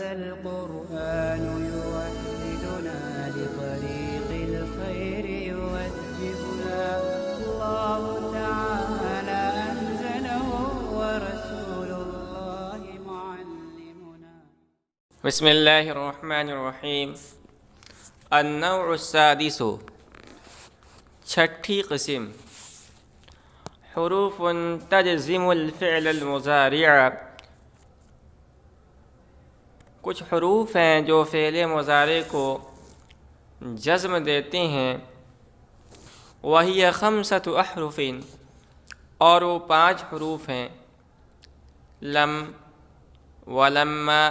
هذا القرآن يوحدنا لطريق الخير يوجهنا الله تعالى أنزله ورسول الله معلمنا. بسم الله الرحمن الرحیم. النوع السادس، چھٹی قسم. حروف تجزم الفعل المضارع، کچھ حروف ہیں جو فعل مضارع کو جزم دیتے ہیں. وہی 5 احرف، اور وہ 5 حروف ہیں. لم، ولما،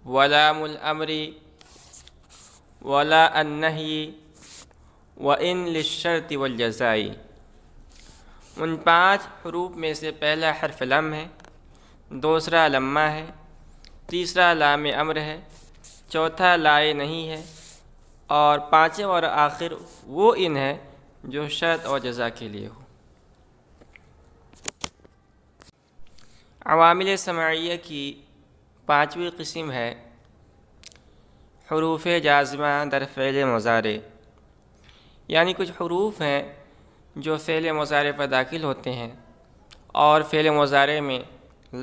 ولام الامر، ولا النہی، وان للشرط والجزاء. ان 5 حروف میں سے پہلا حرف لم ہے، دوسرا لما ہے، تیسرا لام امر ہے، چوتھا لائے نہیں ہے، اور 5واں اور آخر وہ ان ہے جو شرط اور جزا کے لیے ہو. عوامل سماعیہ کی 5ویں قسم ہے حروف جازمہ در فعل مضارع، یعنی کچھ حروف ہیں جو فعل مضارع پر داخل ہوتے ہیں اور فعل مضارع میں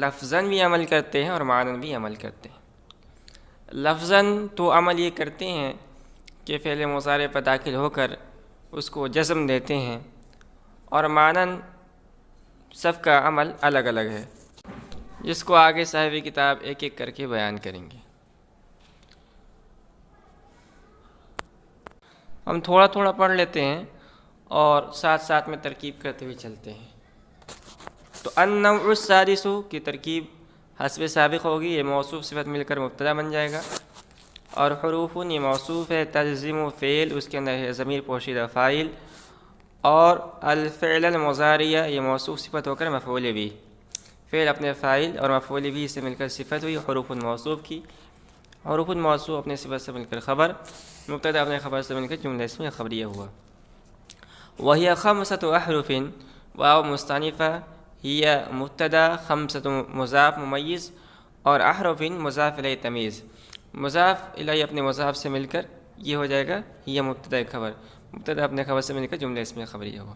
لفظاً بھی عمل کرتے ہیں اور معناً بھی عمل کرتے ہیں. لفظاً تو عمل یہ کرتے ہیں کہ فعل مضارع پر داخل ہو کر اس کو جزم دیتے ہیں، اور معناً سب کا عمل الگ الگ ہے، جس کو آگے صاحب کتاب ایک ایک کر کے بیان کریں گے. ہم تھوڑا تھوڑا پڑھ لیتے ہیں اور ساتھ ساتھ میں ترکیب کرتے ہوئے چلتے ہیں. تو النوع السادس کی ترکیب حسب سابق ہوگی. یہ موصوف صفت مل کر مبتدا بن جائے گا، اور حروف یہ موصوف ہے. تجزم و فعل، اس کے اندر ہے ضمیر پوشیدہ فاعل، اور الفعل المضارع یہ موصوف صفت ہو کر مفعول بھی. فعل اپنے فاعل اور مفعول بھی سے مل کر صفت ہوئی حروف الموصوف کی. حروف الموصوف اپنے صفت سے مل کر خبر، مبتدا اپنے خبر سے مل کر جملہ اسم خبریہ ہوا. وہی 5 احرف، واو مستانفہ، ہی مبتدا، 5 مضاف ممیز، اور احرف مضاف الیہ تمیز. مضاف الیہ اپنے مضاف سے مل کر یہ ہو جائے گا ہی مبتدا خبر، مبتدا اپنے خبر سے مل کر جملہ اسم خبریہ ہوا.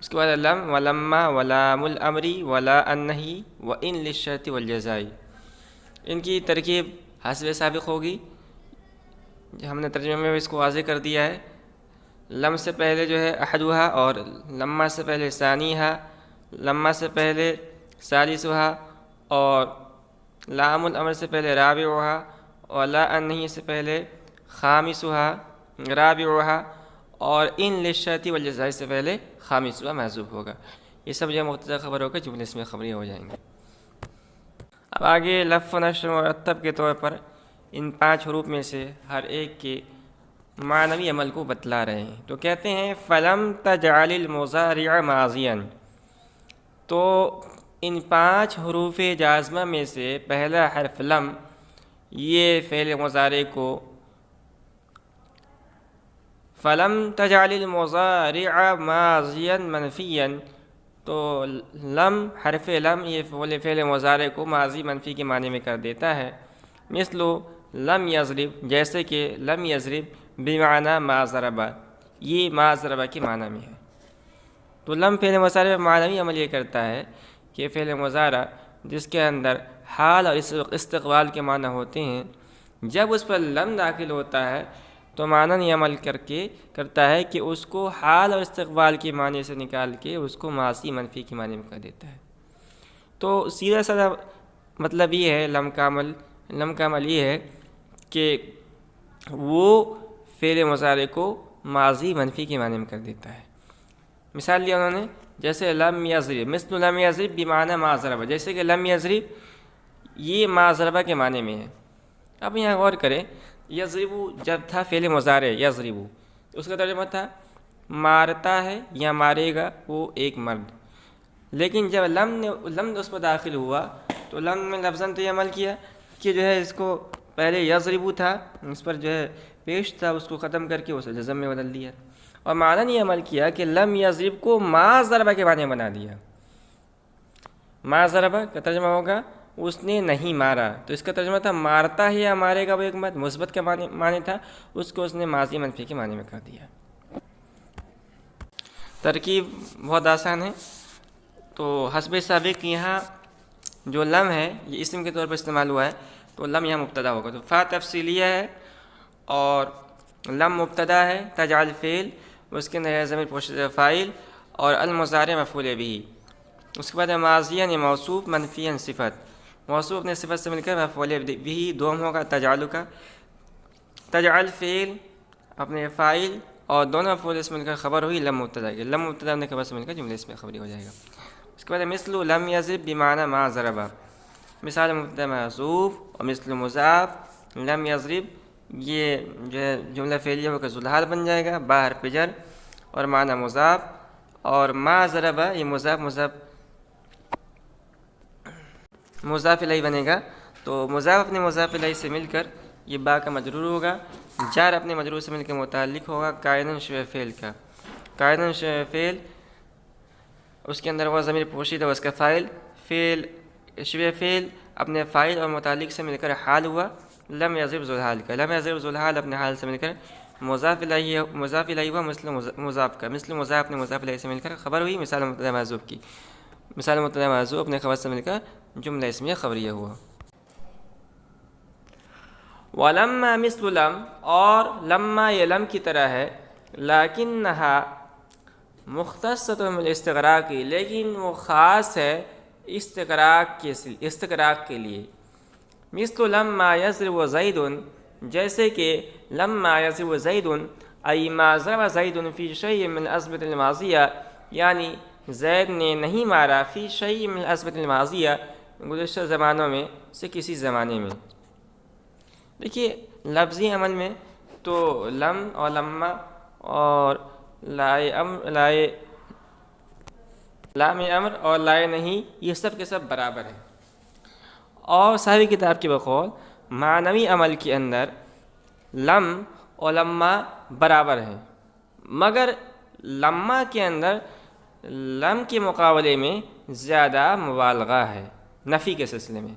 اس کے بعد لم، ولما، ولام الامر، ولا النہی، وان للشرط والجزاء. ان کی ترکیب حسب سابق ہوگی. ہم نے ترجمے میں اس کو واضح کر دیا ہے. لم سے پہلے جو ہے احدھا، اور لما سے پہلے ثانیہا، لما سے پہلے ثالثھا، اور لام الامر سے پہلے رابعھا، اور لا النہی سے پہلے خامسھا رابعھا، اور ان للشرط والجزاء سے پہلے خامسھا محذوف ہوگا. یہ سب جو مبتدا خبر ہو کر جملے اسم خبریہ ہو جائیں گے. اب آگے لف و نشر مرتب کے طور پر ان 5 حروف میں سے ہر ایک کے معنوی عمل کو بتلا رہے ہیں. تو کہتے ہیں فلم تجعل المضارع ماضیا. تو ان 5 حروف جازمہ میں سے پہلا حرف لم، یہ فعل مضارع کو فلم تجعل المضارع ماضیا منفیا. تو لم، حرف لم یہ فعل مضارع کو ماضی منفی کے معنی میں کر دیتا ہے. مثل لم یضرب، جیسے کہ لم یضرب بمعنی ما ضرب، یہ ما ضرب کے معنی میں ہے. تو لم فعل مضارع معنوی عمل یہ کرتا ہے کہ فعل مضارع جس کے اندر حال اور استقبال کے معنی ہوتے ہیں، جب اس پر لم داخل ہوتا ہے تو معنی یہ عمل کرتا ہے کہ اس کو حال اور استقبال کے معنی سے نکال کے اس کو ماضی منفی کے معنی میں کر دیتا ہے. تو سیدھا سادہ مطلب یہ ہے لم کا عمل یہ ہے کہ وہ فعل مضارع کو ماضی منفی کے معنی میں کر دیتا ہے. مثال لیا انہوں نے، جیسے لم یضرب، مثل لم یضرب بمعنی ما ضرب، جیسے کہ لم یضرب یہ ما ضرب کے معنی میں ہے. اب یہاں غور کریں، یضرب جب تھا فعل مضارع یضرب، اس کا ترجمہ تھا مارتا ہے یا مارے گا وہ ایک مرد. لیکن جب لم اس پر داخل ہوا تو لم میں لفظاً تو یہ عمل کیا کہ جو ہے اس کو پہلے یضرب تھا، اس پر جو ہے پیش تھا، اس کو ختم کر کے اسے جزم میں بدل دیا، اور معنی یہ عمل کیا کہ لم یضرب کو ما ضرب کے معنی بنا دیا. ما ضرب کا ترجمہ ہوگا اس نے نہیں مارا، تو اس کا ترجمہ تھا مارتا ہے یا مارے گا، وہ ایک مثبت کا معنی تھا، اس کو اس نے ماضی منفی کے معنی میں کر دیا۔ ترکیب بہت آسان ہے۔ تو حسب سابق یہاں جو لم ہے یہ اسم کے طور پر استعمال ہوا ہے، تو لم یہاں مبتدا ہوگا، تو فا تفصیلیہ ہے اور لم مبتدا ہے، تجعل فعل، اس کے اندر ضمیر پوشیدہ فاعل اور المضارع مفعول بھی، اس کے بعد ماضیاً موصوف منفیاً صفت، موصوف اپنے صفت سے مل کر مفعول بھی دوم ہوگا تجعل کا، تجعل فعل اپنے فاعل اور دونوں مفعول سے مل کر خبر ہوئی لم مبتدا کی، لم مبتدا اپنے خبر سے مل کر جملے اس میں خبری ہو جائے گا۔ اس کے بعد مثل لم یضرب بمعنی ما ضرب، مثال مبتدا محذوف اور مثل مضاف لم یضرب، یہ جو ہے جملہ فعلیہ ہو کر ذوالحال بن جائے گا، با حرف جر اور معنی مضاف، اور ما ضرب یہ مضاف الیہ بنے گا، تو مضاف اپنے مضاف الیہ سے مل کر یہ با کا مجرور ہوگا، جار اپنے مجرور سے مل کر متعلق ہوگا قائداً شبہ فعل کا، قائداً شبہ فعل اس کے اندر وہ ضمیر پوشیدہ اس کا فاعل، فعل شبہ فعل اپنے فاعل اور متعلق سے مل کر حال ہوا لم یضرب ذوالحال کا، لم یضرب ذوالحال اپنے حال سے مل کر مضاف الیہ ہوا مثل مضاف کا، مثل مضاف اپنے مضاف الیہ سے مل کر خبر ہوئی مثال مبتدا محذوف کی، مثال مبتدا محذوف اپنے خبر سے مل کر جملہ اسمیہ خبریہ ہوا۔ وَلَمَّا مِثْلُ لَم، اور لما یہ لم کی طرح ہے، لَكِنَّهَا مختصۃ بالاستغراق، لیکن وہ خاص ہے استغراق کے لیے، مثل لما یضرب زید، جیسے کہ لما یضرب زید ای ما ضرب زید فی شیء من الازمنۃ الماضیہ، یعنی زید نے نہیں مارا فی شیء من الازمنۃ الماضیہ گزشتہ زمانوں میں سے کسی زمانے میں۔ دیکھیے لفظی عمل میں تو لم اور لما اور لام امر اور لائے نہیں یہ سب کے سب برابر ہیں، اور صاحب کتاب کے بقول معنوی عمل کے اندر لم اور لما برابر ہیں، مگر لما کے اندر لم کے مقابلے میں زیادہ مبالغہ ہے نفی کے سلسلے میں،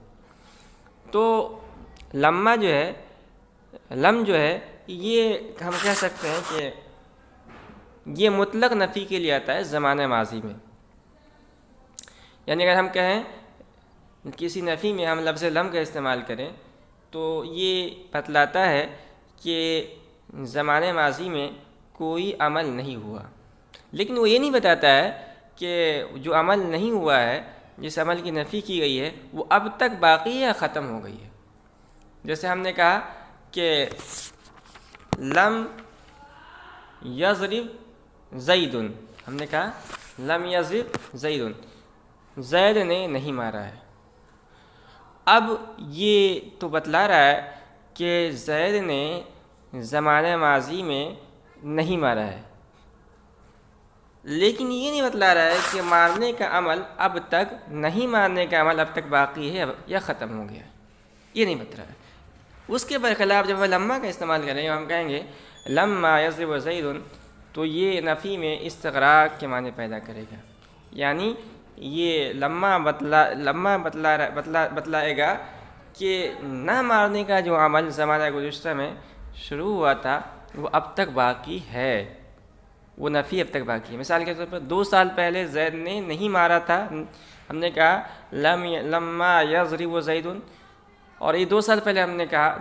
تو لما جو ہے لم جو ہے یہ ہم کہہ سکتے ہیں کہ یہ مطلق نفی کے لیے آتا ہے زمانہ ماضی میں، یعنی اگر ہم کہیں کسی نفی میں ہم لفظ لم کا استعمال کریں تو یہ بتلاتا ہے کہ زمانہ ماضی میں کوئی عمل نہیں ہوا، لیکن وہ یہ نہیں بتاتا ہے کہ جو عمل نہیں ہوا ہے، جس عمل کی نفی کی گئی ہے، وہ اب تک باقی ہے یا ختم ہو گئی ہے۔ جیسے ہم نے کہا کہ لم یضرب زید، ہم نے کہا لم یضرب زید، زید نے نہیں مارا ہے، اب یہ تو بتلا رہا ہے کہ زید نے زمانہ ماضی میں نہیں مارا ہے، لیکن یہ نہیں بتلا رہا ہے کہ مارنے کا عمل اب تک، نہیں مارنے کا عمل اب تک باقی ہے یا ختم ہو گیا، یہ نہیں بتلا رہا ہے۔ اس کے برخلاف جب وہ لما کا استعمال کریں گے، ہم کہیں گے لما یضرب زید، تو یہ نفی میں استغراق کے معنی پیدا کرے گا، یعنی یہ لما بتلائے گا کہ نہ مارنے کا جو عمل زمانہ گزشتہ میں شروع ہوا تھا وہ اب تک باقی ہے، وہ نفی اب تک باقی ہے۔ مثال کے طور پر 2 سال پہلے زید نے نہیں مارا تھا، ہم نے کہا لما یضرب زید، اور یہ 2 سال پہلے ہم نے کہا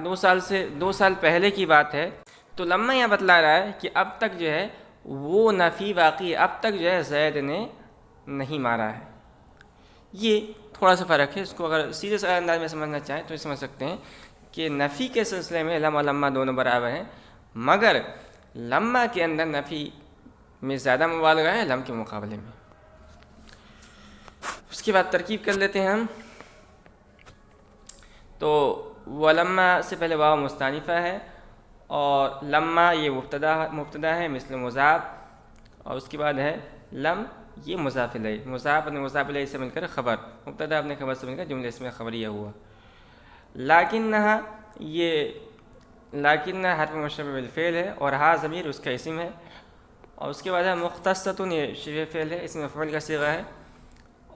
2 سال پہلے کی بات ہے، تو لما یہاں بتلا رہا ہے کہ اب تک جو ہے وہ نفی باقی ہے، اب تک جو ہے زید نے نہیں مارا ہے۔ یہ تھوڑا سا فرق ہے، اس کو اگر سیدھے سے انداز میں سمجھنا چاہیں تو یہ سمجھ سکتے ہیں کہ نفی کے سلسلے میں لم اور لما دونوں برابر ہیں، مگر لما کے اندر نفی میں زیادہ مبالغہ ہے لم کے مقابلے میں۔ اس کے بعد ترکیب کر لیتے ہیں ہم، تو ولما سے پہلے واو مستانفہ ہے اور لما یہ مبتدا ہے مثل مضاف، اور اس کے بعد ہے لم یہ مضاف الیہ، مضاف اپنے مضاف الیہ سے مل کر خبر، مبتدا اپنے خبر سے مل کر جملے اس میں خبریہ ہوا۔ لیکنھا یہ لیکنھا حرف مشبہ بالفعل ہے اور ہا ضمیر اس کا اسم ہے، اور اس کے بعد ہے مختصۃ، یہ شبہ فعل ہے، اس میں مفعول کا صیغہ ہے،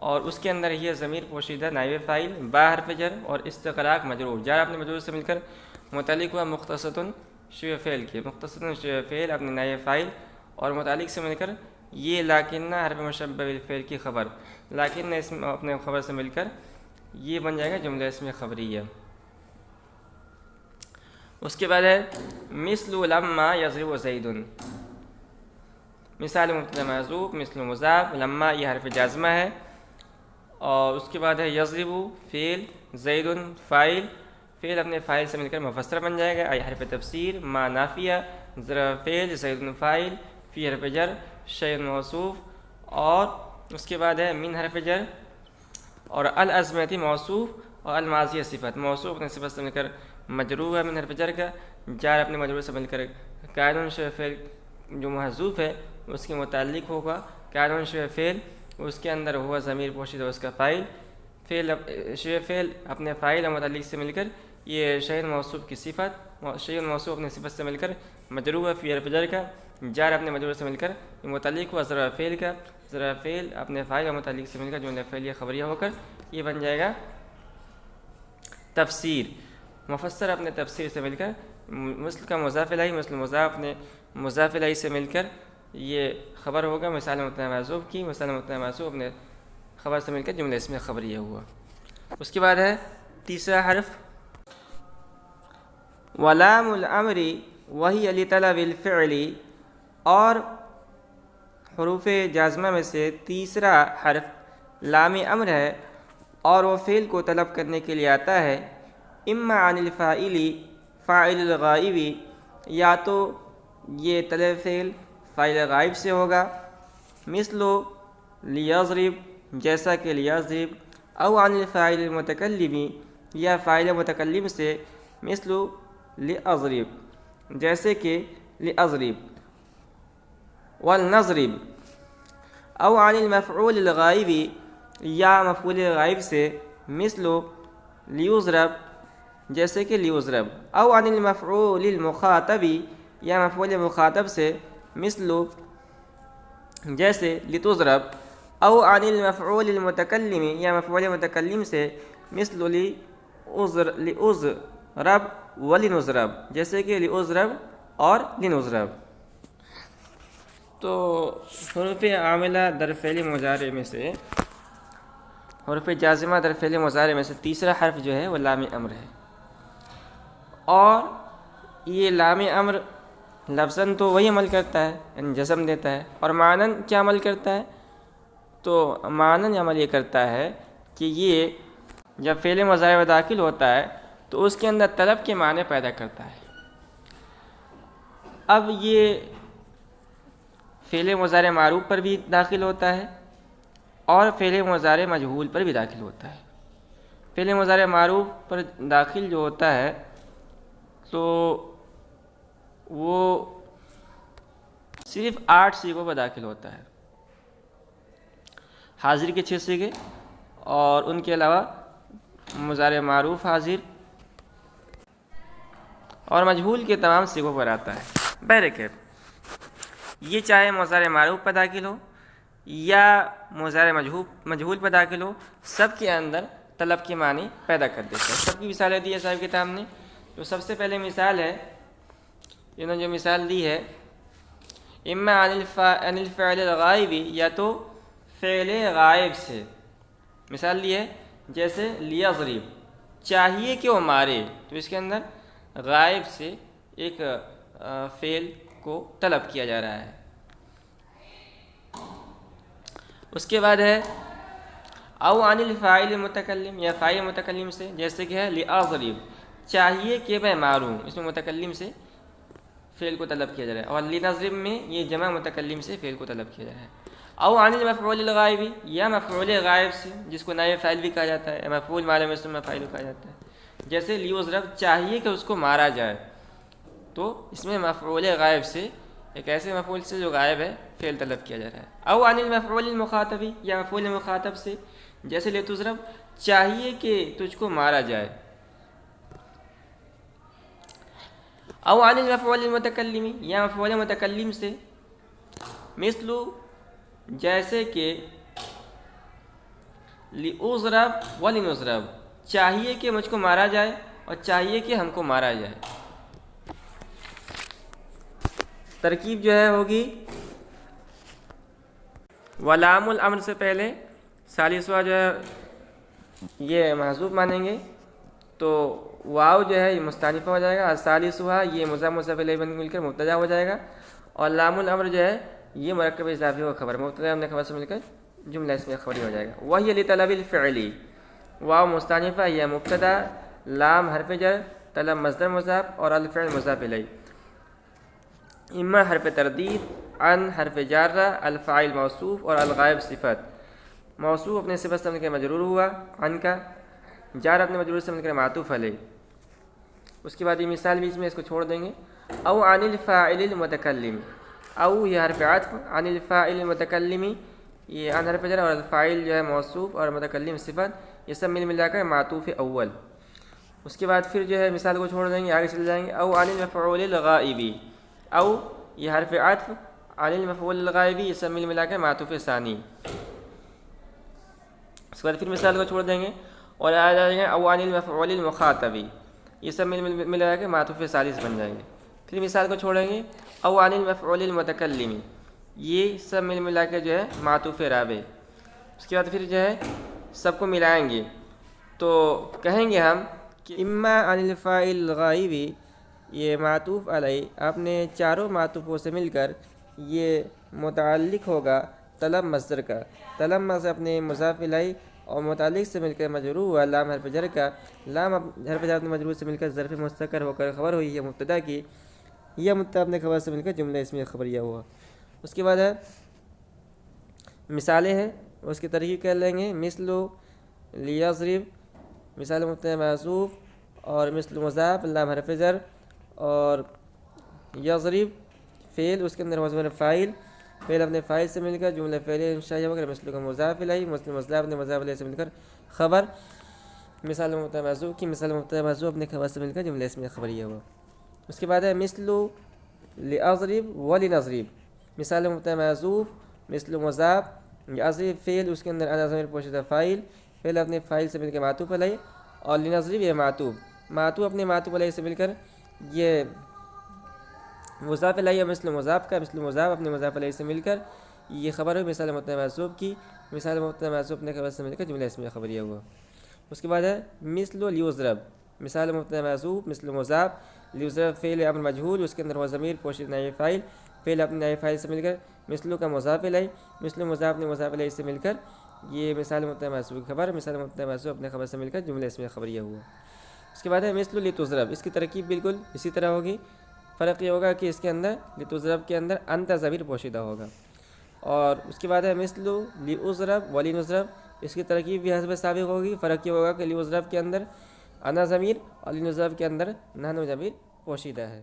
اور اس کے اندر یہ ضمیر پوشیدہ نائب فاعل، با حرف جر اور استغراق مجرور، جار اپنے مجرور سے مل کر متعلق ہوا مختصراً شبہ فعل کے، مختصراً شبہ فعل اپنے نائب فاعل اور متعلق سے مل کر یہ لاکنہ حرف مشبہ بالفعل کی خبر، لاکنہ اسم اپنے خبر سے مل کر یہ بن جائے گا جملہ اسم خبریہ۔ اس کے بعد ہے مثل لما یضرب زید، مثال مبتدا محذوف، مثل مضاف، لما یہ حرف جازمہ ہے، اور اس کے بعد ہے یضرب فعل، زید فاعل، فعل اپنے فاعل سے مل کر مفسر بن جائے گا، ای حرف تفسیر، ما نافیہ، ضرب فعل، زید فاعل، فی حرف جر، شیء موصوف، اور اس کے بعد ہے من حرف جر، اور الازمتی موصوف، اور الماضیہ صفت، موصوف اپنے صفت سے مل کر مجرور ہے من حرف جر کا، جار اپنے مجرور سے مل کر قائد شبہ فعل جو محذوف ہے اس کے متعلق ہوگا، قائد شبہ فعل اس کے اندر ہوا ضمیر پوشیدہ اس کا فاعل، فعل شبہ فعل اپنے فاعل اور متعلق سے مل کر یہ شیء موصوف کی صفت، شیء موصوف اپنے صفت سے مل کر مجرور ہے فی حرف جر کا، جار اپنے مجرور سے مل کر متعلق ہوا ضرب فعل کا، ضرب فعل اپنے فاعل اور متعلق سے مل کر جملہ فعلیہ خبریہ ہو کر یہ بن جائے گا تفسیر، مفسر اپنے تفسیر سے مل کر مثل کا مضاف الیہ، مثل مضاف اپنے مضاف الیہ سے مل کر یہ خبر ہوگا مثال مبتدا محذوف کی، مثال مبتدا محذوف اپنے خبر سے مل کر جملہ اسم خبریہ ہوا۔ اس کے بعد ہے تیسرا حرف ولام الامر وہی لطلب الفعل، اور حروف جازمہ میں سے تیسرا حرف لام امر ہے اور وہ فعل کو طلب کرنے کے لیے آتا ہے، اما عن الفاعل فاعل الغائب، یا تو یہ طلب فعل فاعل غائب سے ہوگا، مثل لیضرب جیسا کہ لیضرب، او عن الفاعل المتکلم یا فاعل متکلم سے، مثل لیضرب جیسے کہ لیضرب، والنضرب، او عن المفعول الغائب یا مفعول غائب سے، مثل لیضرب جیسے کہ لیضرب، او عن المفعول المخاطب یا مفعول مخاطب سے، مثل جیسے لتضرب، او عن المفعول المتکلم یا مفعول متکلم سے، مثل لأضرب ولنضرب جیسے کہ لأضرب اور لنضرب۔ تو حروف عاملہ در فعل مضارع میں سے، حروف جازمہ در فعل مضارع میں سے تیسرا حرف جو ہے وہ لام امر ہے، اور یہ لام امر لفظاً تو وہی عمل کرتا ہے یعنی جزم دیتا ہے، اور معناً کیا عمل کرتا ہے؟ تو معناً عمل یہ کرتا ہے کہ یہ جب فعل مضارع میں داخل ہوتا ہے تو اس کے اندر طلب کے معنی پیدا کرتا ہے۔ اب یہ فعل مضارع معروف پر بھی داخل ہوتا ہے اور فعل مضارع مجہول پر بھی داخل ہوتا ہے۔ فعل مضارع معروف پر داخل جو ہوتا ہے تو وہ صرف 8 صیغوں پر داخل ہوتا ہے، حاضر کے 6 صیغے اور ان کے علاوہ مضارع معروف حاضر اور مجہول کے تمام صیغوں پر آتا ہے۔ بہرکیف یہ چاہے مضارع معروف پر داخل ہو یا مضارع مجہول پر داخل ہو، سب کے اندر طلب کے معنی پیدا کر دیتے ہیں۔ سب کی مثالیں دی ہے صاحب کتاب نے۔ تو سب سے پہلے مثال ہے، انہوں نے جو مثال دی ہے، اما عن الفعل الغائب، یا تو فعل غائب سے مثال دی ہے، جیسے لیضرب چاہیے کہ وہ مارے، تو اس کے اندر غائب سے ایک فعل کو طلب کیا جا رہا ہے۔ اس کے بعد ہے او عن الفاعل المتکلم، یا فاعل متکلم سے، جیسے کہ ہے لیضرب چاہیے کہ میں ماروں، اس میں متکلم سے فعل کو طلب کیا جا رہا ہے، اور لنضرب میں یہ جمع متکلم سے فعل کو طلب کیا جا رہا ہے۔ او عن المفعول الغائب، یا مفعول غائب سے، جس کو نائب فاعل بھی کہا جاتا ہے، یا مفعول معلوم اسم میں فاعل کہا جاتا ہے، جیسے لیضرب چاہیے کہ اس کو مارا جائے، تو اس میں مفعول غائب سے، ایک ایسے مفعول سے جو غائب ہے، فعل طلب کیا جا رہا ہے۔ او عن المفعول المخاطب، یا مفعول مخاطب سے، جیسے لتضرب چاہیے کہ تجھ کو مارا جائے۔ او عن المفعول المتکلم، یا مفعول متکلم سے، مثل جیسے کہ لِأُضْرَبْ وَلِنُضْرَبْ، چاہیے کہ مجھ کو مارا جائے اور چاہیے کہ ہم کو مارا جائے۔ ترکیب جو ہے ہوگی ولام الامر سے پہلے ثالثہ جو ہے یہ محذوف مانیں گے، تو واو جو ہے یہ مستانفہ ہو جائے گا، اور ثالثہ یہ مضاف مضاف الیہ بن مل کر مبتدا ہو جائے گا، اور لام الامر جو ہے یہ مرکب اضافی و خبر، مبتدا ہم نے خبر سے مل کر جملہ اسمیہ خبری ہو جائے گا۔ وہی لطلب الفعل، واو مستانفہ یہ مبتدا، لام حرف جر، طلب مصدر مضاف، اور الفعل مضاف الیہ۔ اما حرف تردید، ان حرف جارہ، الفاعل موصوف، اور الغائب صفت۔ موصوف اپنے صفت سے مل کر مجرور ہوا ان کا، جار اپنے مجرور سے مل کر معطوف علیہ۔ اس کے بعد یہ مثال بھی اس میں اس کو چھوڑ دیں گے، او عن الفاعل المتکلم، او یہ حرف عطف، عن الفاعل المتکلم یہ ان حرف جر، اور الفاعل جو ہے موصوف اور متکلم صفت، یہ سب ملا کر معطوف اول۔ اس کے بعد پھر جو ہے مثال کو چھوڑ دیں گے، آگے چلے جائیں گے، او عن المفعول الغائب، او یہ حرف عطف، عن المفعول الغائب یہ سب ملا کر معطوف ثانی۔ اس کے بعد پھر مثال کو چھوڑ دیں گے اور آ جائیں گے او عن المفعول المخاطب، یہ سب ملا کے معطوف ثالث بن جائیں گے۔ پھر مثال کو چھوڑیں گے او عن المفعول المتکلم، یہ سب ملا کے جو ہے معطوف رابع۔ اس کے بعد پھر جو ہے سب کو ملائیں گے تو کہیں گے ہم کہ اما عن الفاعل الغائب یہ معطوف علیہ، آپ نے چاروں معطوفوں سے مل کر یہ متعلق ہوگا طلب مصدر کا، طلب مصدر اپنے مضاف الیہ اور متعلق سے مل کر مجرور ہوا لام حرف جر کا، لام حرف جر اپنے مجرور سے مل کر ظرف مستقر ہو کر خبر ہوئی ہے مبتدا کی، یہ مبتدا اپنے خبر سے مل کر جملہ اسمیہ خبریہ ہوا۔ اس کے بعد ہے مثالیں ہیں، اس کی ترکیب کر لیں گے، مثل لیضرب مثال مبتدا محذوف، اور مثل مضاف لام حرف جر، اور یضرب فعل اس کے اندر مضمر فاعل، فعل اپنے فاعل سے مل کر جملہ فعلیہ انشائیہ ہو کر مثل کا مضاف الیہ، مثل مضاف اپنے مضاف الیہ سے مل کر خبر، مثال مبتدا محذوف کی مثال مبتدا محذوف اپنے خبر سے مل کر جملہ اسمیہ خبریہ ہوا۔ اس کے بعد ہے مثل لاضرب ولنضرب، مثال مبتدا محذوف، مثل مضاف، اضرب فعل اس کے اندر انا ضمیر پوشیدہ فاعل، فعل اپنے فاعل سے مل کر معطوف علیہ، اور لنضرب یہ معطوف اپنے معطوف علیہ سے مل کر یہ مضاف الیہ مثل مضاف کا، مثل مضاف اپنے مضاف الیہ سے مل کر یہ خبر ہوئی مثال مبتدا محذوف کی، مثال مبتدا محذوف اپنے خبر سے مل کر جملہ اسمیہ خبریہ ہوا۔ اس کے بعد ہے مثل لیضرب، مثال مبتدا محذوف، مثل مضاف، لیضرب فعل امر مجہول اس کے اندر وہ ضمیر پوشیدہ نائب فاعل، فعل اپنے نائب فاعل سے مل کر مثل کا مضاف الیہ، مثل مضاف اپنے مضاف الیہ سے مل کر یہ مثال مبتدا محذوف کی خبر، مثال مبتدا محذوف اپنے خبر سے مل کر جملہ اسمیہ خبریہ ہوا۔ اس کے بعد ہے مثل لتضرب، اس کی ترکیب بالکل اسی طرح ہوگی، فرق یہ ہوگا کہ اس کے اندر لتضرب کے اندر انت ضمیر پوشیدہ ہوگا، اور اس کے بعد ہے مثل لاضرب ولنضرب، اس کی ترکیب بھی حسب سابق ہوگی، فرق یہ ہوگا کہ لاضرب کے اندر انا ضمیر اور لنضرب کے اندر نحن ضمیر پوشیدہ ہے۔